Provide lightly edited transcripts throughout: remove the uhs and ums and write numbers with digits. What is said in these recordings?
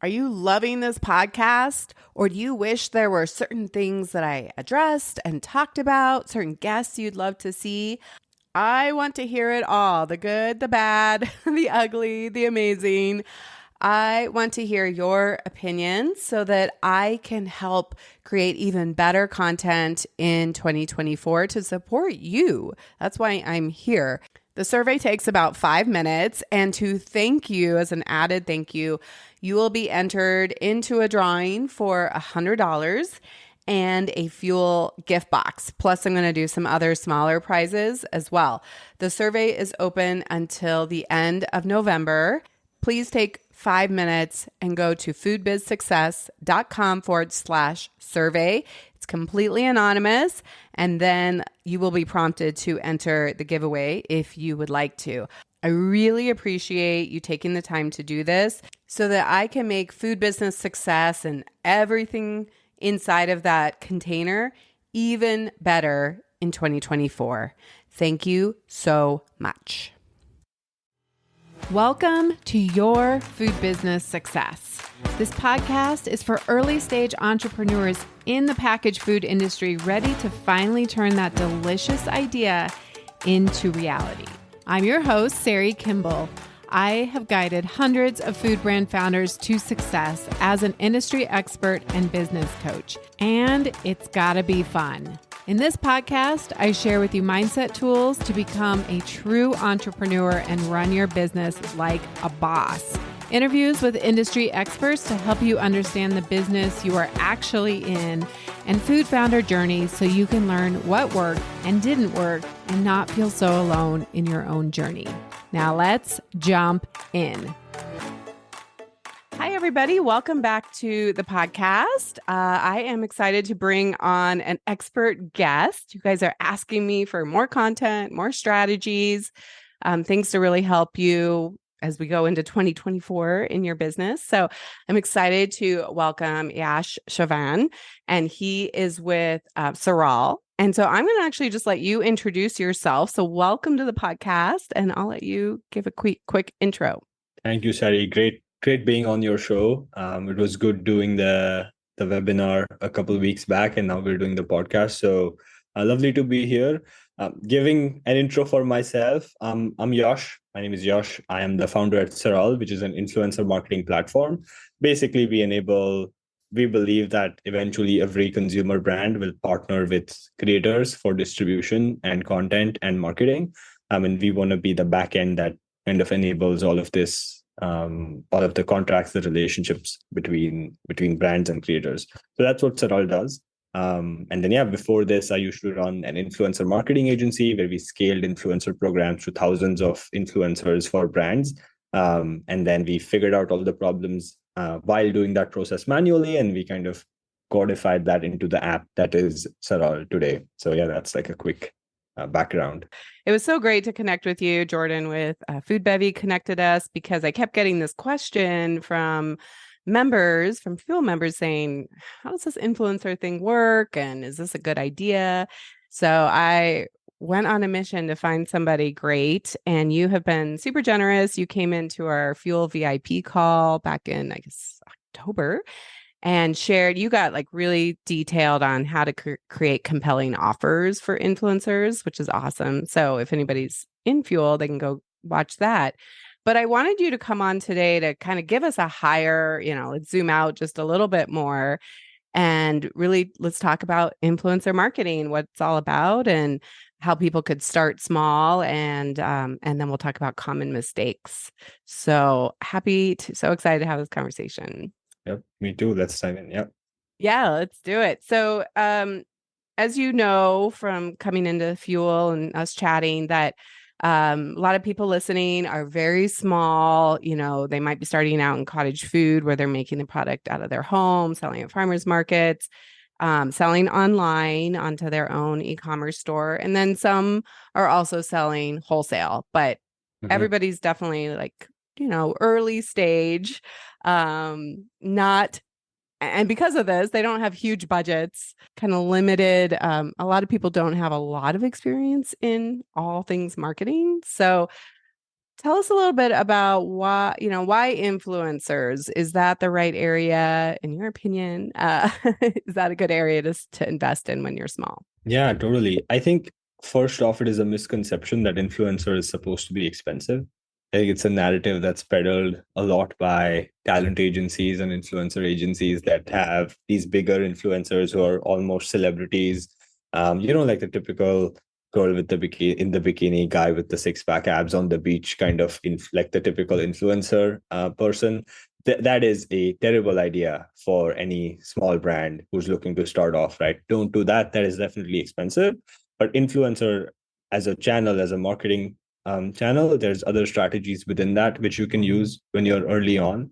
Are you loving this podcast? Or do you wish there were certain things that I addressed and talked about, certain guests you'd love to see? I want to hear it all, the good, the bad, the ugly, the amazing. I want to hear your opinions so that I can help create even better content in 2024 to support you. That's why I'm here. The survey takes about 5 minutes, and to thank you, as an added thank you, you will be entered into a drawing for $100 and a fuel gift box. Plus, I'm going to do some other smaller prizes as well. The survey is open until the end of November. Please take 5 minutes and go to foodbizsuccess.com/survey. It's completely anonymous, and then you will be prompted to enter the giveaway if you would like to. I really appreciate you taking the time to do this so that I can make Food Business Success and everything inside of that container even better in 2024. Thank you so much. Welcome to Your Food Business Success. This podcast is for early stage entrepreneurs in the packaged food industry ready to finally turn that delicious idea into reality. I'm your host, Sari Kimball. I have guided hundreds of food brand founders to success as an industry expert and business coach, and it's gotta be fun. In this podcast, I share with you mindset tools to become a true entrepreneur and run your business like a boss. Interviews with industry experts to help you understand the business you are actually in, and food founder journeys so you can learn what worked and didn't work and not feel so alone in your own journey. Now let's jump in. Hi, everybody. Welcome back to the podcast. I am excited to bring on an expert guest. You guys are asking me for more content, more strategies, things to really help you as we go into 2024 in your business. So I'm excited to welcome Yash Chavan, and he is with Saral. And so I'm going to actually just let you introduce yourself. So welcome to the podcast, and I'll let you give a quick intro. Thank you, Sari. Great being on your show. It was good doing the webinar a couple of weeks back, and now we're doing the podcast. So lovely to be here. Giving an intro for myself, I'm Yash. My name is Yash. I am the founder at Saral, which is an influencer marketing platform. Basically, we believe that eventually every consumer brand will partner with creators for distribution and content and marketing. And we want to be the back end that kind of enables all of this, all of the contracts, the relationships between brands and creators. So that's what Saral does. And then, before this, I used to run an influencer marketing agency where we scaled influencer programs to thousands of influencers for brands. And then we figured out all the problems while doing that process manually, and we kind of codified that into the app that is Saral today. So that's like a quick background. It was so great to connect with you. Jordan with Food Bevy connected us because I kept getting this question from Fuel members saying, how does this influencer thing work? And is this a good idea? So I went on a mission to find somebody great. And you have been super generous. You came into our Fuel VIP call back in, I guess, October, and shared, you got like really detailed on how to create compelling offers for influencers, which is awesome. So if anybody's in Fuel, they can go watch that. But I wanted you to come on today to kind of give us a higher, let's zoom out just a little bit more and really let's talk about influencer marketing, what it's all about and how people could start small. And then we'll talk about common mistakes. So so excited to have this conversation. Yep, me too. Let's dive in. Yep. Yeah, let's do it. So, as you know, from coming into Fuel and us chatting, that a lot of people listening are very small. They might be starting out in cottage food where they're making the product out of their home, selling at farmers markets, selling online onto their own e-commerce store. And then some are also selling wholesale, but everybody's definitely like, early stage, not. And because of this, they don't have huge budgets, kind of limited. A lot of people don't have a lot of experience in all things marketing. So Tell us a little bit about why influencers? Is that the right area in your opinion? Is that a good area to invest in when you're small? Yeah, totally. I think first off, it is a misconception that influencer is supposed to be expensive. I think it's a narrative that's peddled a lot by talent agencies and influencer agencies that have these bigger influencers who are almost celebrities. Like the typical girl with the bikini in the bikini, guy with the six pack abs on the beach, kind of like the typical influencer person. That is a terrible idea for any small brand who's looking to start off, right? Don't do that. That is definitely expensive. But influencer as a channel, as a marketing channel, there's other strategies within that which you can use when you're early on.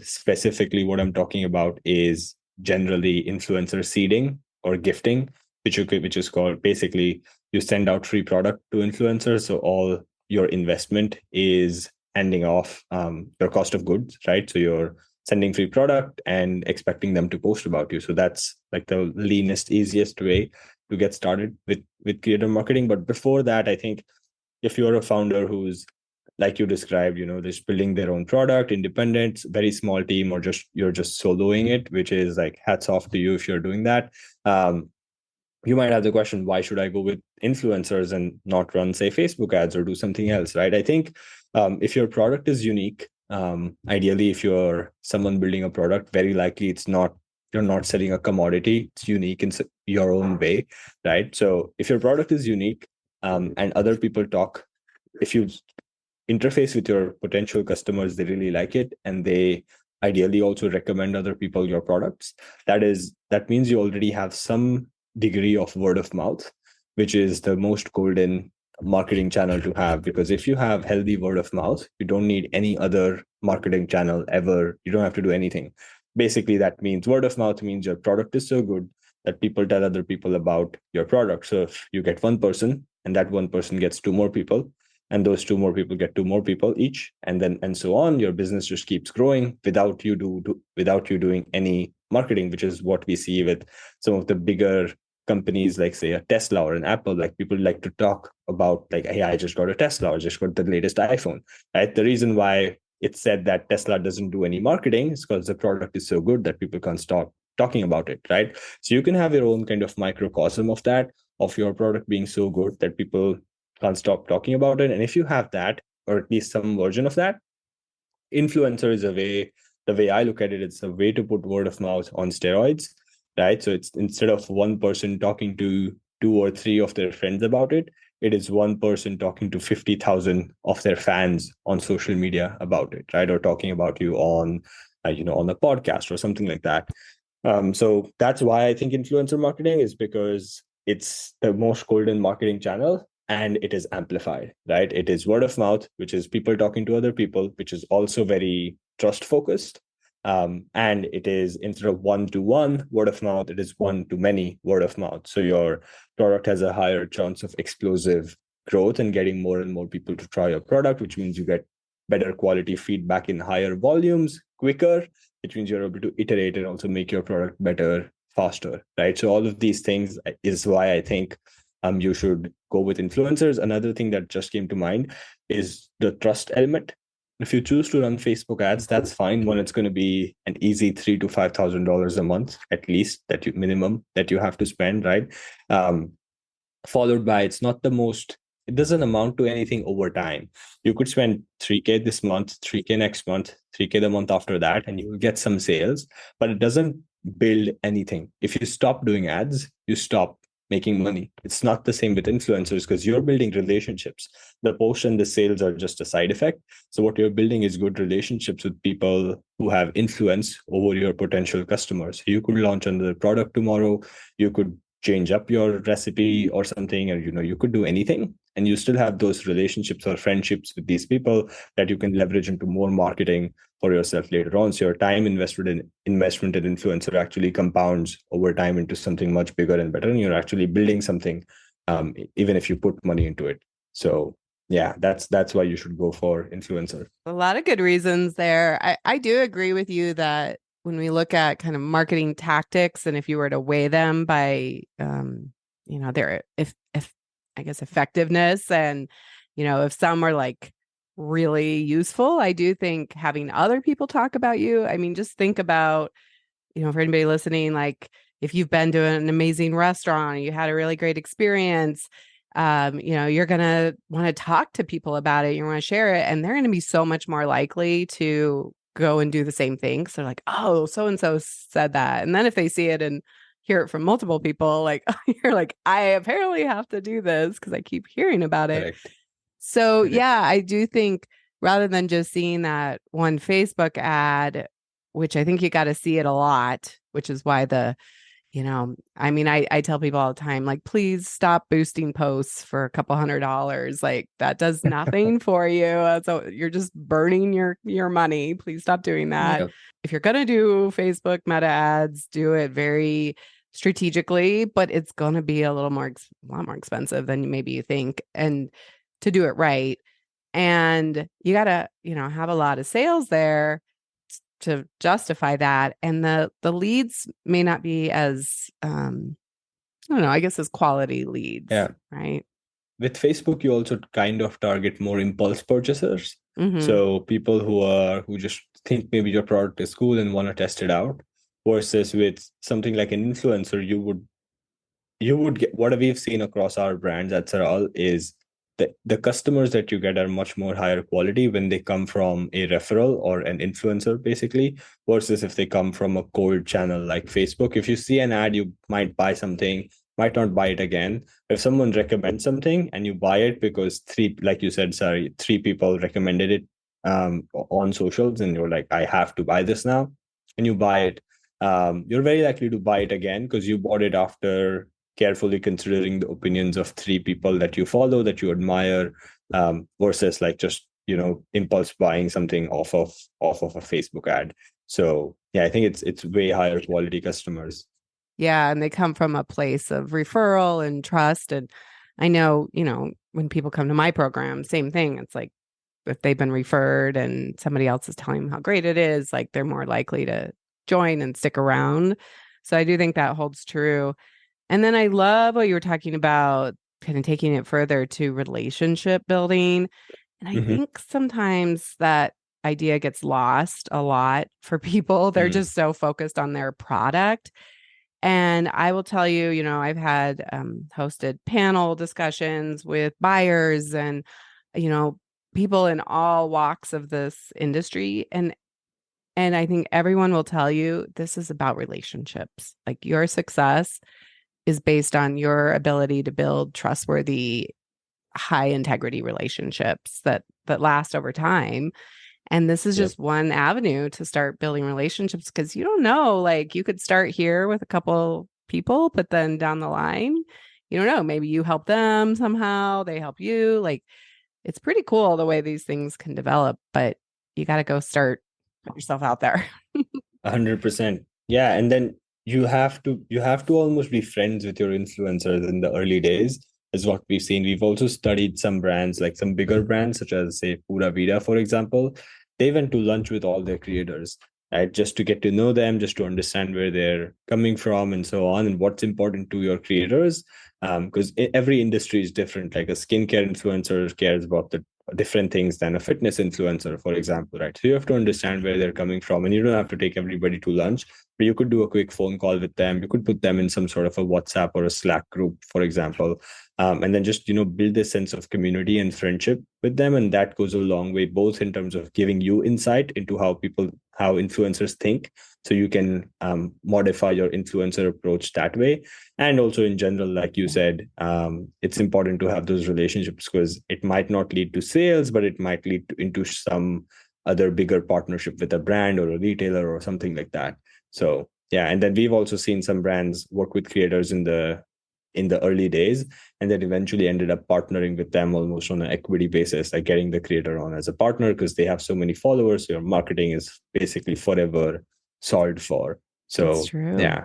Specifically, what I'm talking about is generally influencer seeding or gifting, which is called basically you send out free product to influencers. So all your investment is handing off your cost of goods, right? So you're sending free product and expecting them to post about you. So that's like the leanest, easiest way to get started with creator marketing. But before that, I think if you're a founder who's like you described, just building their own product, independent, very small team, or just you're just soloing it, which is like hats off to you if you're doing that. You might have the question, why should I go with influencers and not run, say, Facebook ads or do something else, right? I think if your product is unique, ideally, if you're someone building a product, very likely you're not selling a commodity. It's unique in your own way, right? So if your product is unique and other people talk, if you interface with your potential customers, they really like it, and they ideally also recommend other people your products. That means you already have some degree of word of mouth, which is the most golden marketing channel to have. Because if you have healthy word of mouth, you don't need any other marketing channel ever. You don't have to do anything. Basically, that means word of mouth means your product is so good that people tell other people about your product. So if you get one person and that one person gets two more people, and those two more people get two more people each, and so on, your business just keeps growing without you doing any marketing, which is what we see with some of the bigger companies like, say, a Tesla or an Apple. Like, people like to talk about like, hey, I just got a Tesla, or just got the latest iPhone, right? The reason why it's said that Tesla doesn't do any marketing is because the product is so good that people can't stop talking about it, right? So you can have your own kind of microcosm of that, of your product being so good that people can't stop talking about it. And if you have that, or at least some version of that, influencer is the way I look at it, it's a way to put word of mouth on steroids, right? So it's, instead of one person talking to two or three of their friends about it, it is one person talking to 50,000 of their fans on social media about it, right? Or talking about you on, on a podcast or something like that. So that's why I think influencer marketing is, because it's the most golden marketing channel, and it is amplified, right? It is word of mouth, which is people talking to other people, which is also very trust focused. And it is, instead of one to one word of mouth, it is one to many word of mouth. So your product has a higher chance of explosive growth and getting more and more people to try your product, which means you get better quality feedback in higher volumes quicker, which means you're able to iterate and also make your product better faster, right? So all of these things is why I think you should go with influencers. Another thing that just came to mind is the trust element. If you choose to run Facebook ads, that's fine. When it's going to be an easy $3,000 to $5,000 a month, at least, that you minimum that you have to spend, right? Followed by, it's not the most, it doesn't amount to anything over time. You could spend 3K this month, 3K next month, 3K the month after that, and you will get some sales, but it doesn't build anything. If you stop doing ads, you stop making money. It's not the same with influencers, because you're building relationships. The post and the sales are just a side effect. So what you're building is good relationships with people who have influence over your potential customers. You could launch another product tomorrow. You could change up your recipe or something, and you could do anything, and you still have those relationships or friendships with these people that you can leverage into more marketing for yourself later on. So your time investment in influencer actually compounds over time into something much bigger and better, and you're actually building something, even if you put money into it. So yeah, that's why you should go for influencer. A lot of good reasons there. I do agree with you that when we look at kind of marketing tactics, and if you were to weigh them by, their if I guess effectiveness, and if some are like really useful. I do think having other people talk about you, I mean, just think about, for anybody listening, like if you've been to an amazing restaurant, you had a really great experience, you're going to want to talk to people about it. You want to share it, and they're going to be so much more likely to go and do the same thing. So they're like, oh, so-and-so said that. And then if they see it and hear it from multiple people, like you're like, I apparently have to do this because I keep hearing about it. Correct. So Correct. yeah, I do think rather than just seeing that one Facebook ad, which I think you got to see it a lot, which is why I tell people all the time, like, please stop boosting posts for a couple $100. Like that does nothing for you. So you're just burning your money. Please stop doing that. Yep. If you're going to do Facebook meta ads, do it very strategically, but it's going to be a lot more expensive than maybe you think. And to do it right. And you got to, have a lot of sales there to justify that. And the leads may not be as, I don't know, I guess as quality leads. Yeah. Right. With Facebook, you also kind of target more impulse purchasers. Mm-hmm. So people who just think maybe your product is cool and want to test it out, versus with something like an influencer, you would get what we've seen across our brands at Saral is the customers that you get are much more higher quality when they come from a referral or an influencer, basically, versus if they come from a cold channel like Facebook. If you see an ad, you might buy something, might not buy it again. If someone recommends something and you buy it because like you said, sorry, three people recommended it on socials, and you're like, I have to buy this now, and you buy it, you're very likely to buy it again because you bought it after carefully considering the opinions of three people that you follow, that you admire, versus like just impulse buying something off of a Facebook ad. So yeah, I think it's way higher quality customers. Yeah, and they come from a place of referral and trust. And I know, when people come to my program, same thing. It's like if they've been referred and somebody else is telling them how great it is, like they're more likely to join and stick around. So I do think that holds true. And then I love what you were talking about, kind of taking it further to relationship building. And I think sometimes that idea gets lost a lot for people. They're just so focused on their product. And I will tell you, I've had hosted panel discussions with buyers and, people in all walks of this industry. And I think everyone will tell you this is about relationships. Like your success is based on your ability to build trustworthy, high integrity relationships that last over time. And this is just one avenue to start building relationships, because you don't know, like you could start here with a couple people, but then down the line, you don't know, maybe you help them somehow, they help you. Like it's pretty cool the way these things can develop, but you got to go start, put yourself out there. 100%. Yeah, and then you have to almost be friends with your influencers in the early days, is what we've seen. We've also studied some brands, like some bigger brands such as, say, Pura Vida, for example. They went to lunch with all their creators, right, just to get to know them, just to understand where they're coming from and so on, and what's important to your creators. Because every industry is different. Like a skincare influencer cares about the different things than a fitness influencer, for example, right? So you have to understand where they're coming from, and you don't have to take everybody to lunch, but you could do a quick phone call with them. You could put them in some sort of a WhatsApp or a Slack group, for example, and then just build this sense of community and friendship with them, and that goes a long way, both in terms of giving you insight into how influencers think, so you can modify your influencer approach that way, and also in general, like you said, it's important to have those relationships, because it might not lead to sales, but it might lead into some other bigger partnership with a brand or a retailer or something like that. So yeah, and then we've also seen some brands work with creators in the early days, and then eventually ended up partnering with them almost on an equity basis, like getting the creator on as a partner because they have so many followers. So your marketing is basically forever solved for. So that's true. Yeah.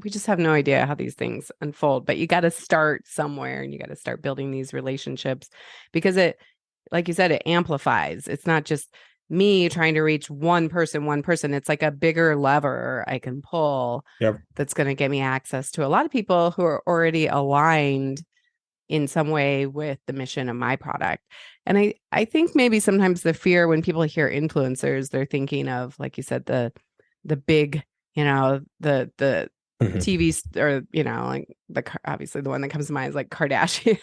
We just have no idea how these things unfold, but you got to start somewhere, and you got to start building these relationships, because it, like you said, it amplifies. It's not just me trying to reach one person. It's like a bigger lever I can pull that's going to get me access to a lot of people who are already aligned in some way with the mission of my product. And I think maybe sometimes the fear when people hear influencers, they're thinking of, like you said, the big, the TV or, like obviously the one that comes to mind is like Kardashian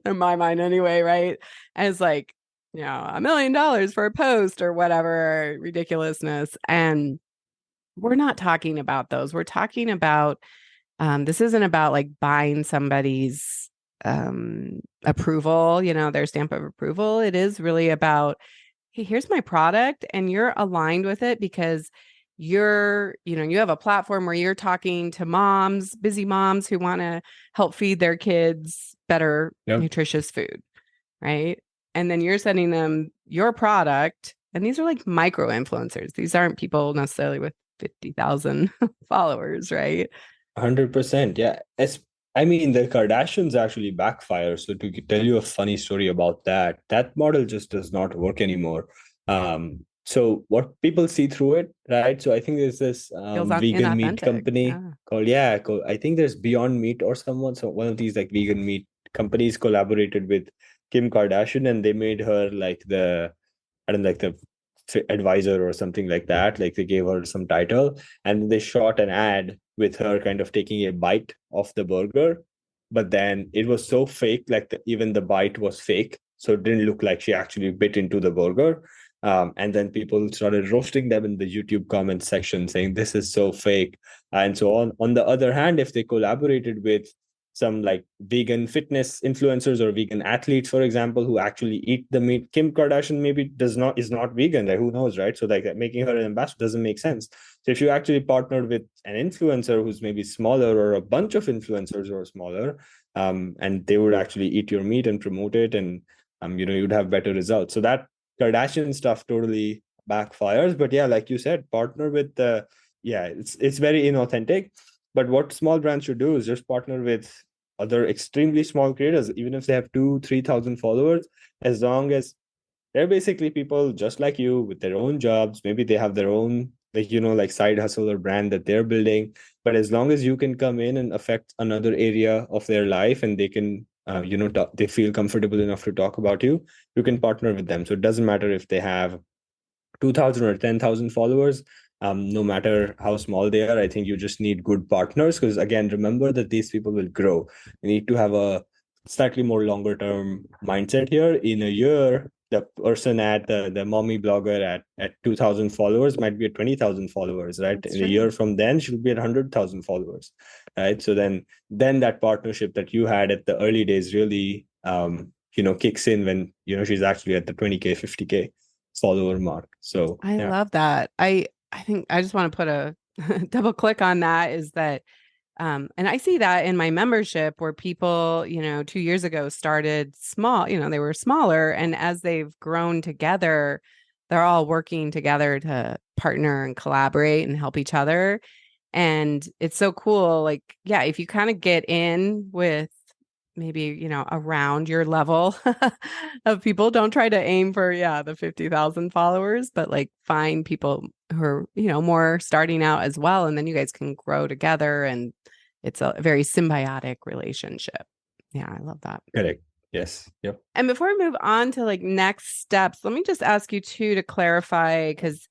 in my mind anyway, right? As like, $1 million for a post or whatever ridiculousness. And we're not talking about those. We're talking about this isn't about like buying somebody's approval, their stamp of approval. It is really about, hey, here's my product and you're aligned with it because you have a platform where you're talking to moms, busy moms who want to help feed their kids better, nutritious food, right? And then you're sending them your product. And these are like micro influencers. These aren't people necessarily with 50,000 followers, right? 100%. Yeah. I mean, the Kardashians actually backfire. So to tell you a funny story about that, that model just does not work anymore. So what people see through it, right? So I think there's this vegan meat company called, I think there's Beyond Meat or someone. So one of these like vegan meat companies collaborated with Kim Kardashian and they made her like I don't know, like the advisor or something like that. Like they gave her some title and they shot an ad with her kind of taking a bite of the burger. But then it was so fake, like even the bite was fake. So it didn't look like she actually bit into the burger. And then people started roasting them in the YouTube comment section saying this is so fake. And so on the other hand, if they collaborated with some like vegan fitness influencers or vegan athletes, for example, who actually eat the meat. Kim Kardashian maybe is not vegan, like who knows, right? So like making her an ambassador doesn't make sense. So if you actually partnered with an influencer who's maybe smaller or a bunch of influencers who are smaller, and they would actually eat your meat and promote it, and you'd have better results. So that Kardashian stuff totally backfires. But yeah, like you said, partner with the it's very inauthentic. But what small brands should do is just partner with other extremely small creators, even if they have 2,000-3,000 followers, as long as they're basically people just like you with their own jobs. Maybe they have their own, like side hustle or brand that they're building. But as long as you can come in and affect another area of their life and they can, they feel comfortable enough to talk about you, you can partner with them. So it doesn't matter if they have 2,000 or 10,000 followers. No matter how small they are, I think you just need good partners because, again, remember that these people will grow. You need to have a slightly more longer term mindset here. In a year, the person at the mommy blogger at 2,000 followers might be at 20,000 followers, right? That's in true. a year from then, she'll be at 100,000 followers, right? So then that partnership that you had at the early days really, kicks in when, she's actually at the 20K, 50K follower mark. So I love that. I think I just want to put a double click on that is that and I see that in my membership where people, 2 years ago started small, they were smaller. And as they've grown together, they're all working together to partner and collaborate and help each other. And it's so cool. Like, yeah, if you kind of get in with maybe, around your level of people, don't try to aim for, the 50,000 followers, but like find people who are, more starting out as well. And then you guys can grow together and it's a very symbiotic relationship. Yeah, I love that. Correct. Yes. Yep. And before we move on to like next steps, let me just ask you too to clarify, because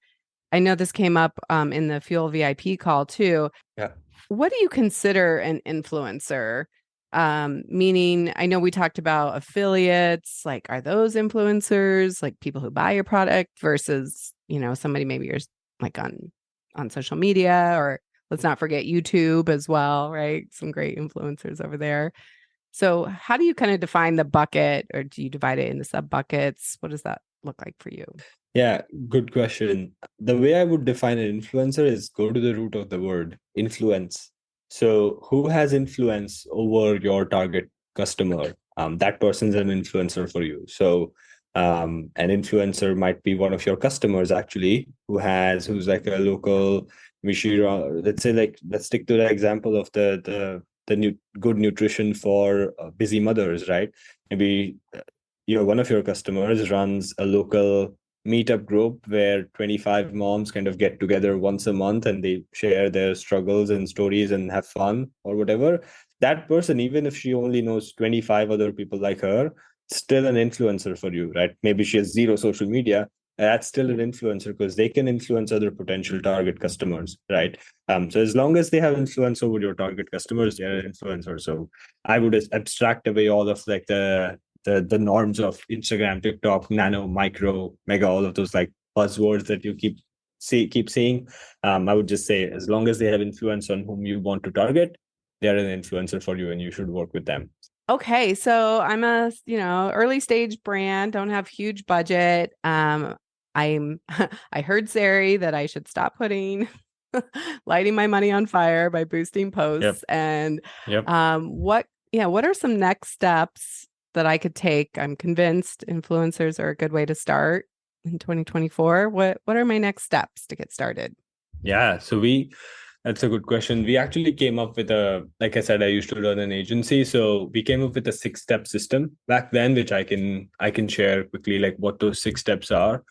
I know this came up in the Fuel VIP call too. Yeah. What do you consider an influencer? Meaning, I know we talked about affiliates, like are those influencers, like people who buy your product versus, somebody maybe you're like on social media, or let's not forget YouTube as well, right? Some great influencers over there. So how do you kind of define the bucket, or do you divide it into sub buckets? What does that look like for you? Yeah, good question. The way I would define an influencer is go to the root of the word, influence. So who has influence over your target customer? That person's an influencer for you. So an influencer might be one of your customers actually, who's like a local Mishira. Let's say, like, let's stick to the example of the good nutrition for busy mothers, right? Maybe one of your customers runs a local meetup group where 25 moms kind of get together once a month and they share their struggles and stories and have fun or whatever. that person, even if she only knows 25 other people like her, still an influencer for you, right? Maybe she has zero social media. That's still an influencer because they can influence other potential target customers, right? So as long as they have influence over your target customers, they're an influencer. So I would abstract away all of like the norms of Instagram, TikTok, nano, micro, mega, all of those like buzzwords that you keep seeing. I would just say as long as they have influence on whom you want to target, they're an influencer for you and you should work with them. Okay, so I'm a, early stage brand, don't have huge budget. I'm I heard Sari that I should stop putting lighting my money on fire by boosting Yep. posts. And Yep. what are some next steps that I could take? I'm convinced influencers are a good way to start in 2024. What are my next steps to get started? Yeah. That's a good question. We actually came up with like I said, I used to run an agency. So we came up with a 6-step system back then, which I can share quickly, like what those 6 steps are.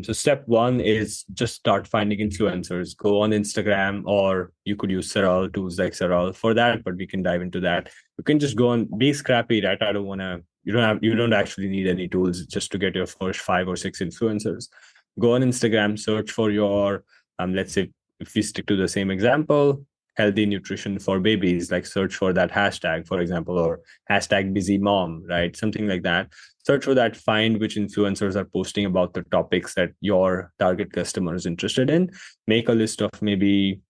So step one is just start finding influencers. Go on Instagram, or you could use Saral, tools like Saral for that, but we can dive into that. You can just go on, be scrappy, right? You don't actually need any tools just to get your first 5 or 6 influencers. Go on Instagram, search for your let's say if we stick to the same example, healthy nutrition for babies, like search for that hashtag, for example, or hashtag busy mom, right? Something like that. Search for that, find which influencers are posting about the topics that your target customer is interested in. Make a list of maybe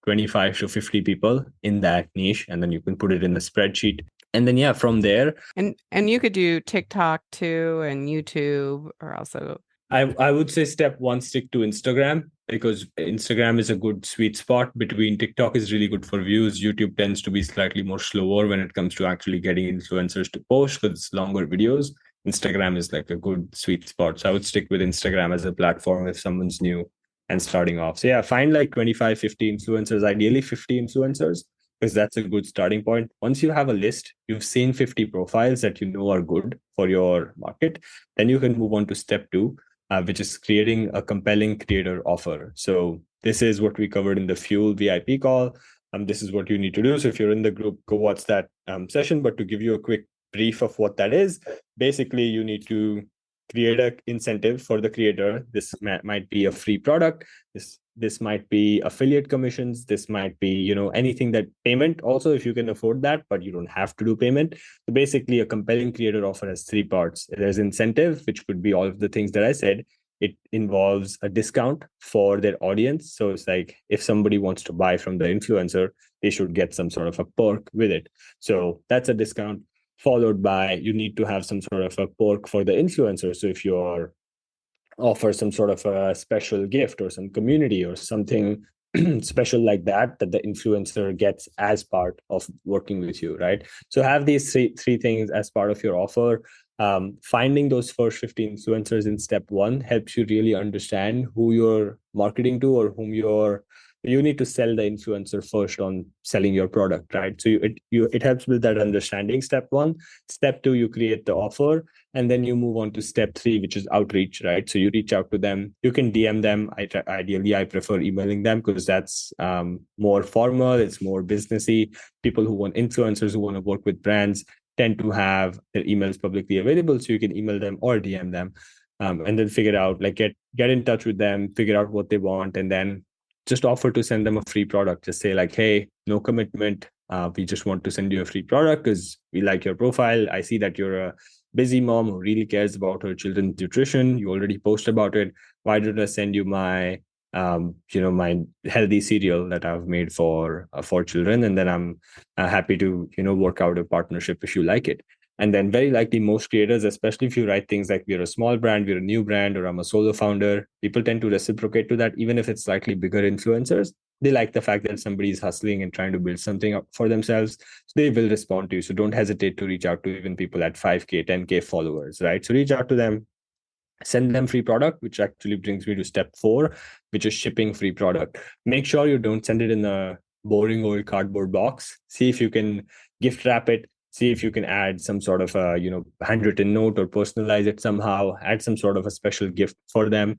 25 to 50 people in that niche, and then you can put it in a spreadsheet. And then, yeah, from there, And you could do TikTok too and YouTube or also. I would say step one, stick to Instagram because Instagram is a good sweet spot between TikTok is really good for views. YouTube tends to be slightly more slower when it comes to actually getting influencers to post because it's longer videos. Instagram is like a good sweet spot. So I would stick with Instagram as a platform if someone's new and starting off. So yeah, find like 25, 50 influencers, ideally 50 influencers, because that's a good starting point. Once you have a list, you've seen 50 profiles that you know are good for your market, then you can move on to step two, which is creating a compelling creator offer. So this is what we covered in the Fuel VIP call. This is what you need to do. So if you're in the group, go watch that session. But to give you a quick brief of what that is, basically you need to create an incentive for the creator. This might be a free product. This might be affiliate commissions. This might be anything that payment also if you can afford that, but you don't have to do payment. So basically, a compelling creator offer has 3 parts. There's incentive, which could be all of the things that I said. It involves a discount for their audience. So it's like if somebody wants to buy from the influencer, they should get some sort of a perk with it. So that's a discount, followed by you need to have some sort of a perk for the influencer. So if you're offer some sort of a special gift or some community or something special like that the influencer gets as part of working with you, right? So have these three things as part of your offer. Finding those first 50 influencers in step one helps you really understand who you're marketing to or whom you need to sell the influencer first on selling your product, right? So it helps with that understanding. Step one. Step two, you create the offer, and then you move on to step three, which is outreach, right? So you reach out to them. You can DM them. Ideally, I prefer emailing them because that's more formal. It's more businessy. People who want influencers who want to work with brands tend to have their emails publicly available, so you can email them or DM them, and then figure out like get in touch with them, figure out what they want, and then just offer to send them a free product. Just say like, hey, no commitment. We just want to send you a free product because we like your profile. I see that you're a busy mom who really cares about her children's nutrition. You already post about it. Why don't I send you my healthy cereal that I've made for children, and then I'm happy to work out a partnership if you like it. And then very likely most creators, especially if you write things like we're a small brand, we're a new brand, or I'm a solo founder, people tend to reciprocate to that, even if it's slightly bigger influencers. They like the fact that somebody's hustling and trying to build something up for themselves. So they will respond to you. So don't hesitate to reach out to even people at 5K, 10K followers, right? So reach out to them, send them free product, which actually brings me to step four, which is shipping free product. Make sure you don't send it in a boring old cardboard box. See if you can gift wrap it. See if you can add some sort of a handwritten note or personalize it somehow. Add some sort of a special gift for them.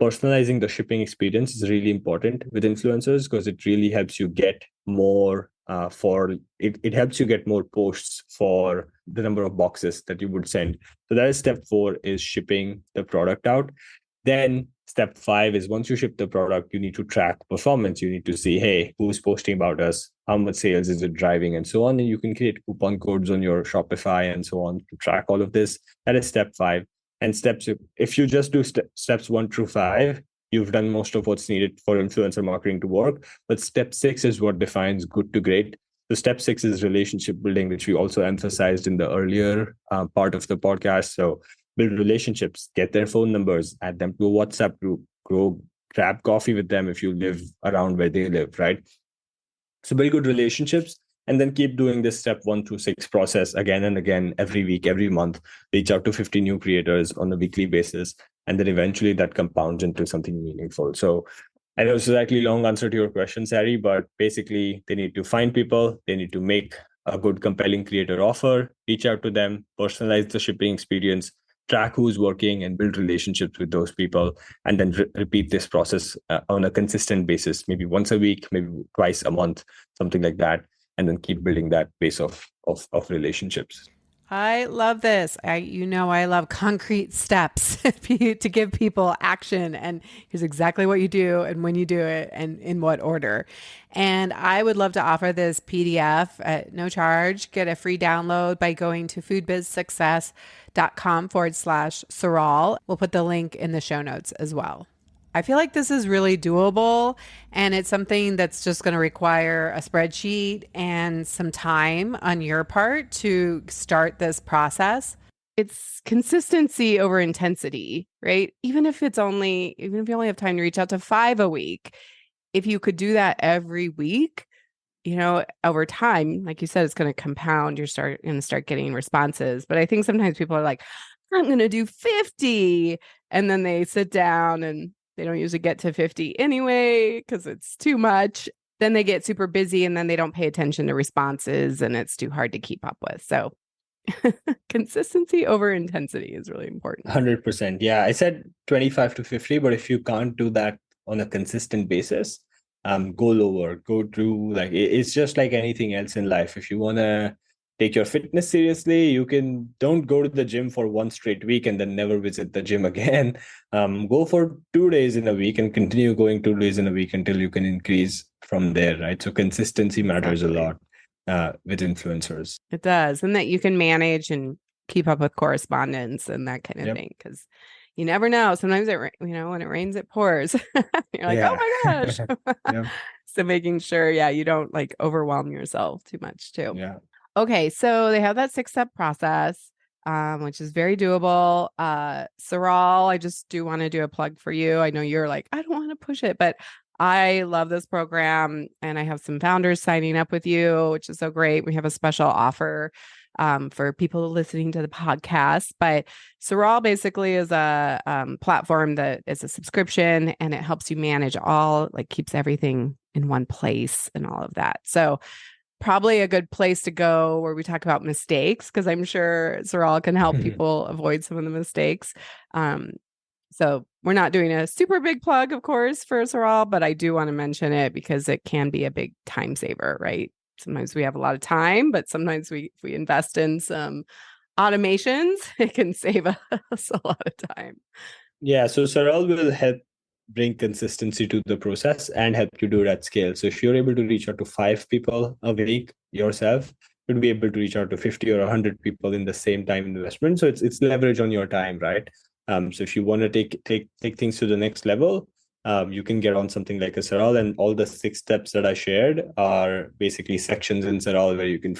personalizing the shipping experience is really important with influencers because it really helps you get more it helps you get more posts for the number of boxes that you would send. So that is step 4 is shipping the product out. Then step 5 is once you ship the product, you need to track performance. You need to see, hey, who's posting about us? How much sales is it driving and so on. And you can create coupon codes on your Shopify and so on to track all of this. That is step 5. And steps, if you just do steps 1 through 5, you've done most of what's needed for influencer marketing to work. But step 6 is what defines good to great. So step 6 is relationship building, which we also emphasized in the earlier part of the podcast. So build relationships, get their phone numbers, add them to a WhatsApp group, grab coffee with them if you live around where they live, right? So build good relationships and then keep doing this step 1 through 6 process again and again, every week, every month. Reach out to 50 new creators on a weekly basis. And then eventually that compounds into something meaningful. So I know it's a slightly long answer to your question, Sari, but basically they need to find people, they need to make a good, compelling creator offer, reach out to them, personalize the shipping experience, track who's working and build relationships with those people, and then repeat this process on a consistent basis, maybe once a week, maybe twice a month, something like that, and then keep building that base of relationships. I love this. I love concrete steps to give people action, and here's exactly what you do and when you do it and in what order. And I would love to offer this PDF at no charge. Get a free download by going to foodbizsuccess.com/Saral. We'll put the link in the show notes as well. I feel like this is really doable, and it's something that's just going to require a spreadsheet and some time on your part to start this process. It's consistency over intensity, right? Even if you only have time to reach out to 5 a week, if you could do that every week, over time, like you said, it's going to compound. You're going to start getting responses. But I think sometimes people are like, I'm going to do 50. And then they sit down and they don't usually get to 50 anyway because it's too much. Then they get super busy and then they don't pay attention to responses and it's too hard to keep up with. So consistency over intensity is really important. 100%. Yeah, I said 25 to 50, but if you can't do that on a consistent basis, go lower, go through, like, it's just like anything else in life. If you want to take your fitness seriously, don't go to the gym for 1 straight week and then never visit the gym again. Go for 2 days in a week and continue going 2 days in a week until you can increase from there, right? So consistency matters a lot with influencers. It does. And that you can manage and keep up with correspondence and that kind of thing. Because you never know. Sometimes when it rains, it pours. You're like, oh my gosh. So making sure, you don't like overwhelm yourself too much too. Yeah. Okay. So they have that 6-step process, which is very doable. Saral, I just do want to do a plug for you. I know you're like, I don't want to push it, but I love this program and I have some founders signing up with you, which is so great. We have a special offer for people listening to the podcast. But Saral basically is a platform that is a subscription and it helps you manage keeps everything in one place and all of that. So probably a good place to go where we talk about mistakes, because I'm sure Saral can help people avoid some of the mistakes. So we're not doing a super big plug, of course, for Saral, but I do want to mention it because it can be a big time saver, right? Sometimes we have a lot of time, but sometimes if we invest in some automations, it can save us a lot of time. Yeah, so Saral will help bring consistency to the process and help you do it at scale. So if you're able to reach out to 5 people a week yourself, you'll be able to reach out to 50 or 100 people in the same time investment. So it's leverage on your time, right? So if you want to take things to the next level, you can get on something like a Saral, and all the 6 steps that I shared are basically sections in Saral where you can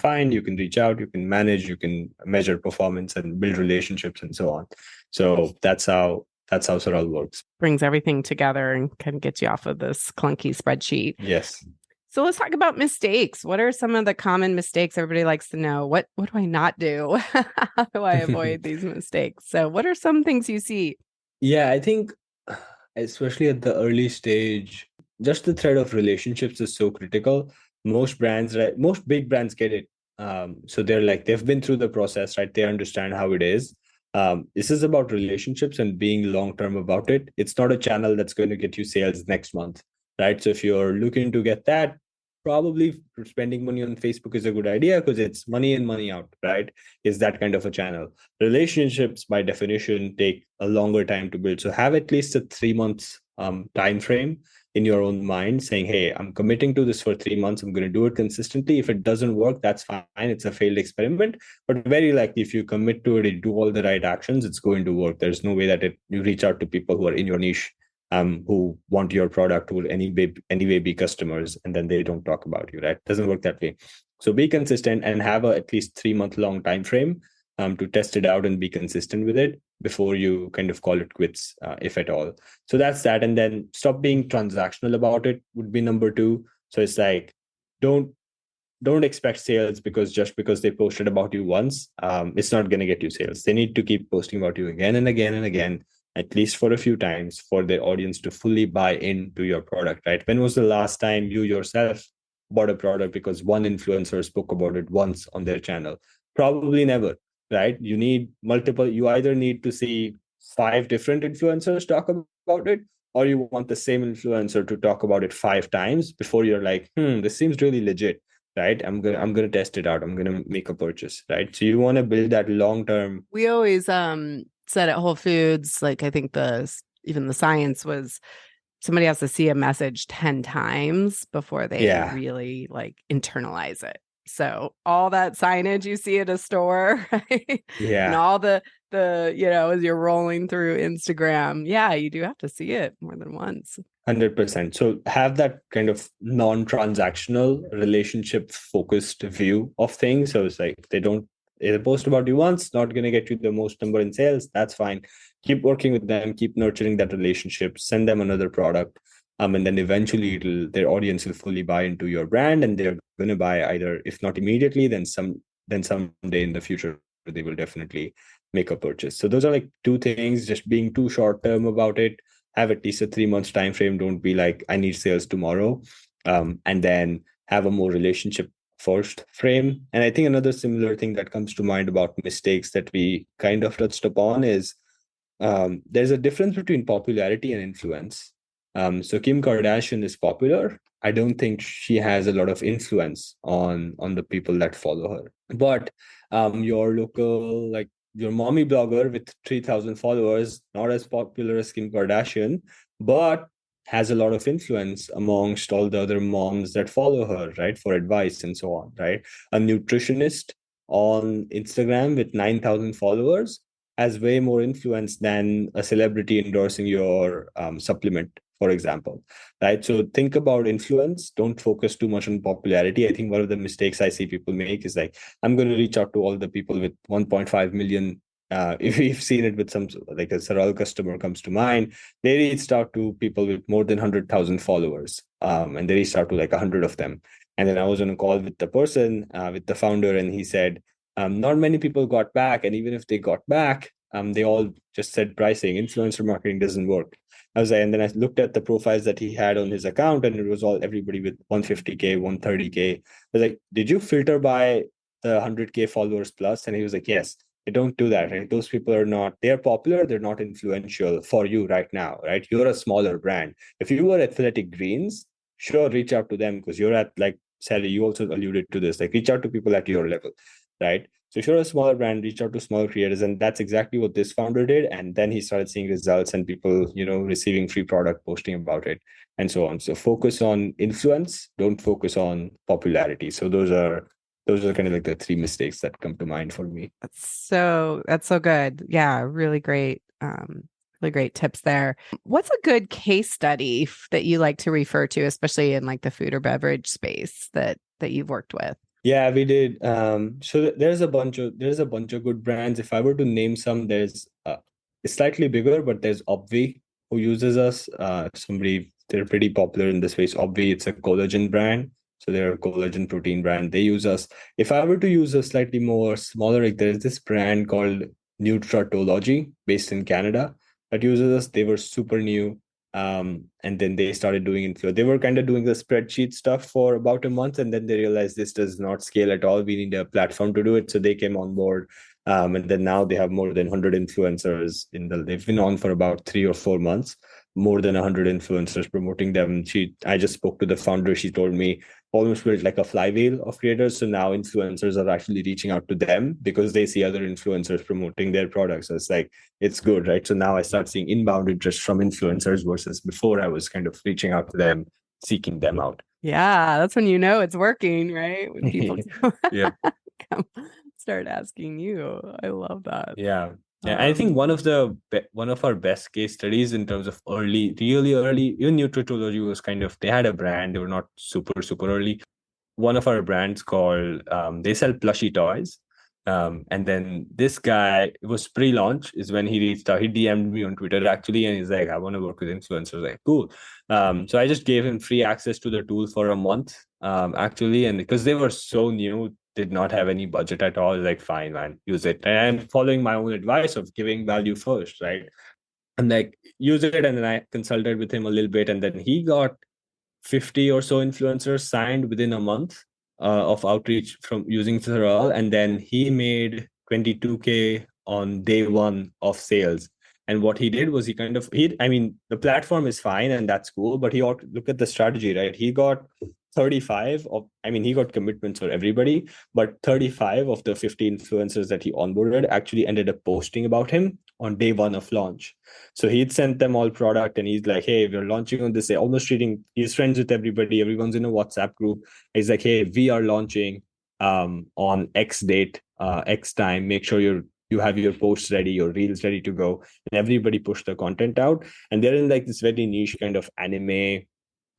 reach out, you can manage, you can measure performance and build relationships and so on. So that's how Saral works. Brings everything together and kind of gets you off of this clunky spreadsheet. Yes. So let's talk about mistakes. What are some of the common mistakes everybody likes to know? What do I not do? How do I avoid these mistakes? So what are some things you see? Yeah, I think especially at the early stage, just the thread of relationships is so critical. Most brands, right? Most big brands get it. So they've been through the process, right? They understand how it is. This is about relationships and being long term about it. It's not a channel that's going to get you sales next month, right? So if you're looking to get that, probably spending money on Facebook is a good idea because it's money in, money out, right? Is that kind of a channel. Relationships, by definition, take a longer time to build. So have at least a 3 months time frame in your own mind, saying, hey, I'm committing to this for 3 months. I'm going to do it consistently. If it doesn't work, that's fine. It's a failed experiment. But very likely, if you commit to it, you do all the right actions, it's going to work. There's no way that you reach out to people who are in your niche, who want your product, who will anyway be customers, and then they don't talk about you, right? It doesn't work that way. So be consistent and have a at least 3 month long time frame to test it out and be consistent with it before you kind of call it quits, if at all. So that's that. And then stop being transactional about it would be number two. So it's like, don't don't expect sales because just because they posted about you once, it's not going to get you sales. They need to keep posting about you again and again and again, at least for a few times, for their audience to fully buy into your product, right? When was the last time you yourself bought a product because one influencer spoke about it once on their channel? Probably never, right? You need multiple. You either need to see five different influencers talk about it, or you want the same influencer to talk about it 5 times before you're like, this seems really legit, right? I'm gonna test it out. I'm gonna make a purchase, right? So you want to build that long term. We always said at Whole Foods, like I think even the science was somebody has to see a message 10 times before they Yeah, really like internalize it. So all that signage you see at a store, right? And yeah, all as you're rolling through Instagram, yeah, you do have to see it more than once. 100%. So have that kind of non-transactional, relationship focused view of things. So it's like they post about you once, not going to get you the most number in sales. That's fine. Keep working with them, keep nurturing that relationship, send them another product. And then eventually their audience will fully buy into your brand, and they're going to buy either, if not immediately, then someday in the future, they will definitely make a purchase. So those are like two things, just being too short term about it. Have at least a 3 months time frame. Don't be like, I need sales tomorrow. And then have a more relationship first frame. And I think another similar thing that comes to mind about mistakes that we kind of touched upon is, there's a difference between popularity and influence. So Kim Kardashian is popular. I don't think she has a lot of influence on the people that follow her. But your local, like your mommy blogger with 3,000 followers, not as popular as Kim Kardashian, but has a lot of influence amongst all the other moms that follow her, right, for advice and so on, right? A nutritionist on Instagram with 9,000 followers has way more influence than a celebrity endorsing your supplement, for example, right? So think about influence. Don't focus too much on popularity. I think one of the mistakes I see people make is like, I'm going to reach out to all the people with 1.5 million. If we've seen it with some, like a Saral customer comes to mind, they reached out to people with more than 100,000 followers, and they reached out to like 100 of them. And then I was on a call with the person, with the founder, and he said, not many people got back, and even if they got back, they all just said pricing. Influencer marketing doesn't work. I was like, and then I looked at the profiles that he had on his account, and it was all everybody with 150K, 130K. I was like, did you filter by the 100K followers plus? And he was like, yes. They don't do that, right? Those people are not, they're popular, they're not influential for you right now, right? You're a smaller brand. If you were Athletic Greens, sure, reach out to them because you're at, like Sally, you also alluded to this, like reach out to people at your level, right? So if you're a smaller brand, reach out to small creators. And that's exactly what this founder did. And then he started seeing results and people, receiving free product, posting about it, and so on. So focus on influence, don't focus on popularity. So those are kind of like the three mistakes that come to mind for me. That's so good. Yeah, really great tips there. What's a good case study that you like to refer to, especially in like the food or beverage space that you've worked with? Yeah, we did. So there's a bunch of good brands. If I were to name some, there's it's slightly bigger, but there's Obvi who uses us. They're pretty popular in the space. Obvi, it's a collagen brand, so they're a collagen protein brand. They use us. If I were to use a slightly more smaller, like there's this brand called Nutratology based in Canada that uses us. They were super new, and then they started doing inflow. They were kind of doing the spreadsheet stuff for about a month, and then they realized this does not scale at all. We need a platform to do it, so they came on board. And then now they have more than 100 influencers they've been on for about 3 or 4 months, more than 100 influencers promoting them. I just spoke to the founder. She told me almost built like a flywheel of creators. So now influencers are actually reaching out to them because they see other influencers promoting their products. So it's like, it's good, right? So now I start seeing inbound interest from influencers versus before I was kind of reaching out to them, seeking them out. Yeah, that's when you know it's working, right? When people Yeah. come start asking you. I love that. Yeah. Yeah, I think one of our best case studies in terms of early, really early, even nutricology was kind of, they had a brand, they were not super early. One of our brands called, they sell plushy toys. And then this guy, it was pre-launch is when he reached out. He DM'd me on Twitter actually, and he's like, I want to work with influencers. Like, cool. So I just gave him free access to the tool for a month, actually. And because they were so new, did not have any budget at all, like, fine, man, use it. And I'm following my own advice of giving value first, right? And like, use it. And then I consulted with him a little bit, and then he got 50 or so influencers signed within a month of outreach from using Saral. And then he made 22K on day one of sales. And what he did was I mean, the platform is fine and that's cool, but he ought to look at the strategy, right? He got 35 of, I mean, he got commitments for everybody, but 35 of the 50 influencers that he onboarded actually ended up posting about him on day one of launch. So he'd sent them all product and he's like, hey, we're launching on this day, almost treating, he's friends with everybody. Everyone's in a WhatsApp group. He's like, hey, we are launching on X date, X time. Make sure you have your posts ready, your reels ready to go. And everybody pushed the content out. And they're in like this very niche kind of anime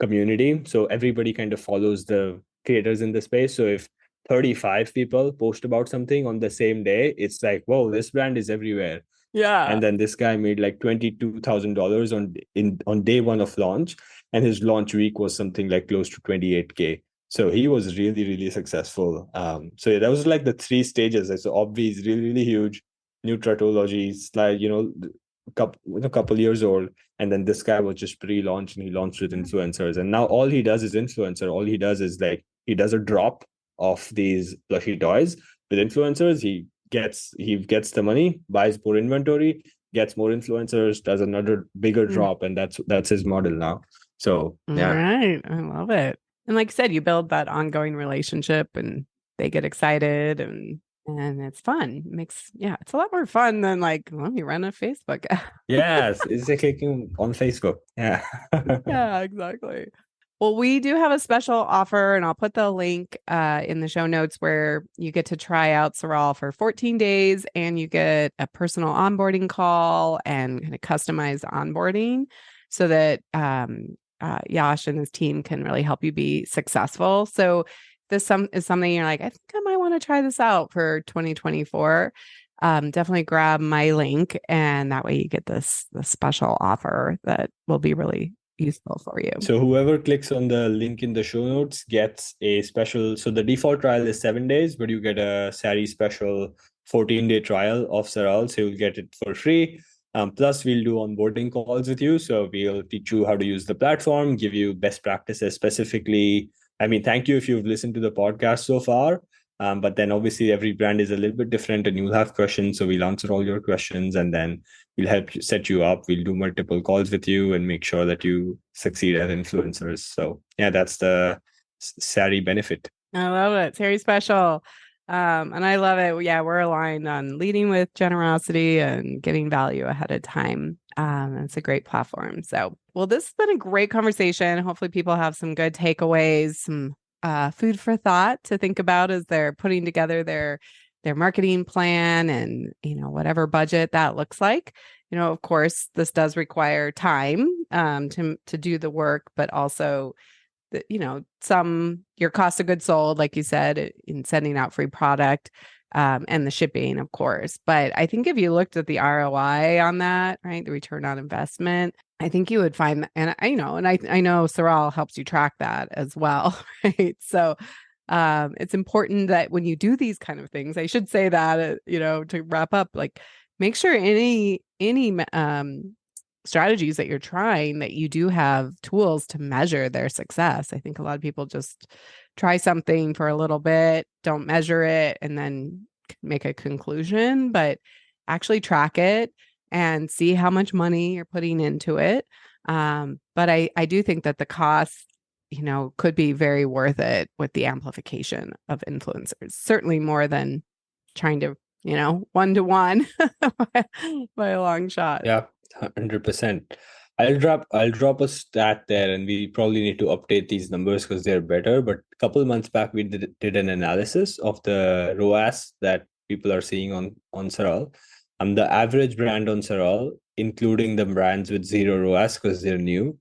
community. So everybody kind of follows the creators in the space. So if 35 people post about something on the same day, it's like, whoa, this brand is everywhere. Yeah. And then this guy made like $22,000 on day one of launch, and his launch week was something like close to 28K. So he was really successful. So yeah, that was like the three stages. So Obvi is really huge. Nutratology is like, a couple years old, and then this guy was just pre-launch and he launched with influencers. And now all he does is influencer. All he does is like, he does a drop of these plushy toys with influencers. He gets the money, buys more inventory, gets more influencers, does another bigger drop, and that's his model now. So yeah. All right. I love it. And like you said, you build that ongoing relationship and they get excited and it's fun. It's a lot more fun than like, let me run a Facebook ad. Yes, it's like clicking on Facebook. Yeah. Yeah, exactly. Well, we do have a special offer, and I'll put the link in the show notes where you get to try out Saral for 14 days, and you get a personal onboarding call and kind of customized onboarding so that Yash and his team can really help you be successful. So this is something you're like, I think I might want to try this out for 2024. Definitely grab my link, and that way you get the special offer that will be really useful for you. So whoever clicks on the link in the show notes gets a special. So the default trial is 7 days, but you get a Sari special 14-day trial of Saral. So you'll get it for free. Plus, we'll do onboarding calls with you. So we'll teach you how to use the platform, give you best practices specifically. I mean, thank you if you've listened to the podcast so far. But then obviously every brand is a little bit different and you'll have questions. So we'll answer all your questions and then we'll help you set you up. We'll do multiple calls with you and make sure that you succeed as influencers. So yeah, that's the Sari benefit. I love it. It's very special. And I love it. Yeah, we're aligned on leading with generosity and giving value ahead of time. It's a great platform. So, well, this has been a great conversation. Hopefully people have some good takeaways, some food for thought to think about as they're putting together their marketing plan and, whatever budget that looks like. Of course, this does require time to do the work, but also your cost of goods sold, like you said, in sending out free product and the shipping, of course. But I think if you looked at the ROI on that, right, the return on investment, I think you would find, and I know Saral helps you track that as well, right? So it's important that when you do these kind of things, I should say that, to wrap up, like make sure any strategies that you're trying, that you do have tools to measure their success. I think a lot of people just try something for a little bit, don't measure it, and then make a conclusion, but actually track it and see how much money you're putting into it. But I do think that the cost, could be very worth it with the amplification of influencers, certainly more than trying to, 1-to-1 by a long shot. Yeah, 100%. I'll drop a stat there, and we probably need to update these numbers because they're better. But a couple of months back, we did an analysis of the ROAS that people are seeing on Saral. The average brand on Saral, including the brands with zero ROAS because they're new,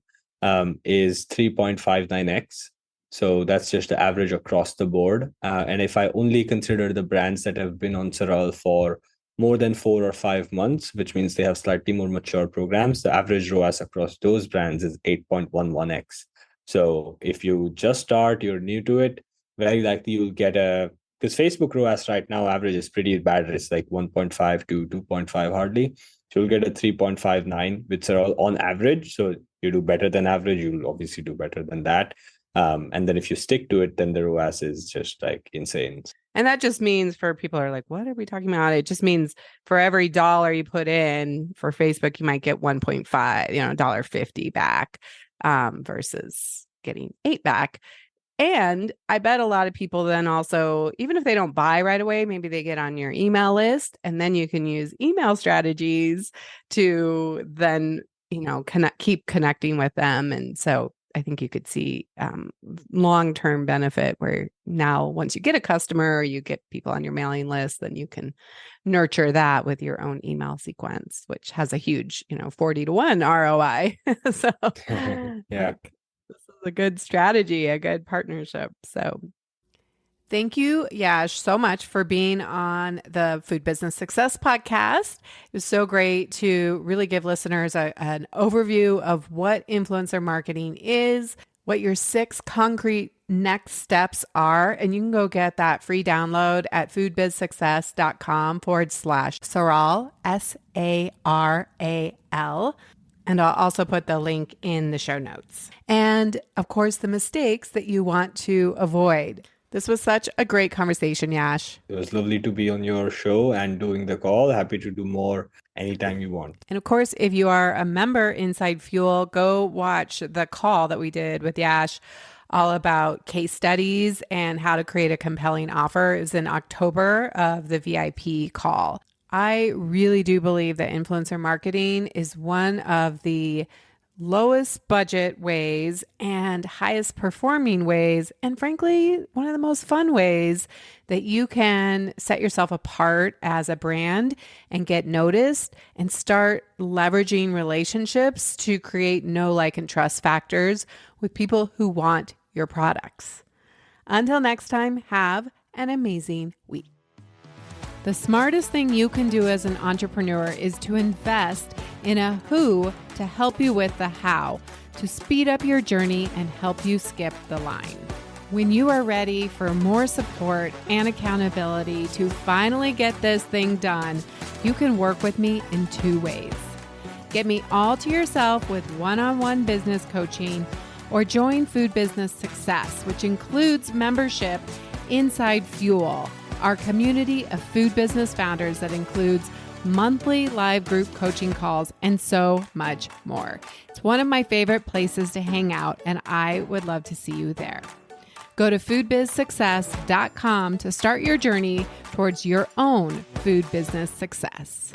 is 3.59x. So that's just the average across the board. And if I only consider the brands that have been on Saral for more than 4 or 5 months, which means they have slightly more mature programs, the average ROAS across those brands is 8.11x. So if you just start, you're new to it, very likely you'll get because Facebook ROAS right now average is pretty bad. It's like 1.5 to 2.5 hardly. So you'll get a 3.59, which are all on average. So you do better than average, you'll obviously do better than that. And then if you stick to it, then the ROAS is just like insane. And that just means, for people who are like, what are we talking about? It just means for every dollar you put in for Facebook, you might get 1.5, $1.50 back, versus getting 8 back. And I bet a lot of people then also, even if they don't buy right away, maybe they get on your email list, and then you can use email strategies to then, keep connecting with them. And so I think you could see long-term benefit where now once you get a customer or you get people on your mailing list, then you can nurture that with your own email sequence, which has a huge, 40-to-1 ROI. So Yeah. this is a good strategy, a good partnership. So thank you, Yash, so much for being on the Food Business Success podcast. It was so great to really give listeners an overview of what influencer marketing is, what your 6 concrete next steps are. And you can go get that free download at foodbizsuccess.com/Saral, SARAL. And I'll also put the link in the show notes. And of course, the mistakes that you want to avoid. This was such a great conversation, Yash. It was lovely to be on your show and doing the call. Happy to do more anytime you want. And of course, if you are a member inside Fuel, go watch the call that we did with Yash all about case studies and how to create a compelling offer. It was in October of the VIP call. I really do believe that influencer marketing is one of the lowest budget ways and highest performing ways, and frankly, one of the most fun ways that you can set yourself apart as a brand and get noticed and start leveraging relationships to create know, like, and trust factors with people who want your products. Until next time, have an amazing week. The smartest thing you can do as an entrepreneur is to invest in a who to help you with the how, to speed up your journey and help you skip the line. When you are ready for more support and accountability to finally get this thing done, you can work with me in 2 ways. Get me all to yourself with one-on-one business coaching, or join Food Business Success, which includes membership inside Fuel, our community of food business founders that includes monthly live group coaching calls and so much more. It's one of my favorite places to hang out, and I would love to see you there. Go to foodbizsuccess.com to start your journey towards your own food business success.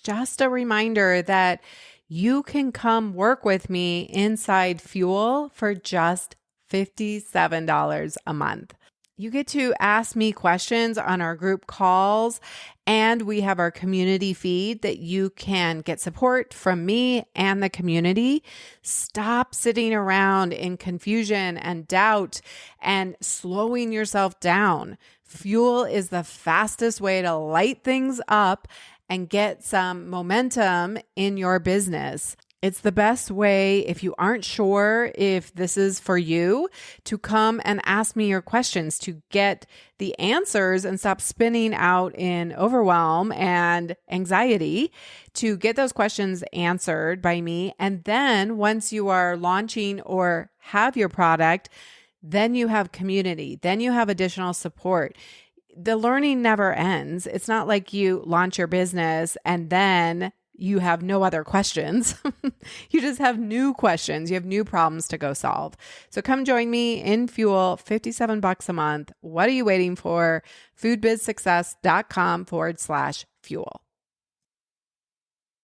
Just a reminder that you can come work with me inside Fuel for just $57 a month. You get to ask me questions on our group calls, and we have our community feed that you can get support from me and the community. Stop sitting around in confusion and doubt and slowing yourself down. Fuel is the fastest way to light things up and get some momentum in your business. It's the best way, if you aren't sure if this is for you, to come and ask me your questions to get the answers and stop spinning out in overwhelm and anxiety, to get those questions answered by me. And then once you are launching or have your product, Then you have community. Then you have additional support. The learning never ends. It's not like you launch your business and then you have no other questions. You just have new questions. You have new problems to go solve. So come join me in Fuel, $57 a month. What are you waiting for? Foodbizsuccess.com/fuel.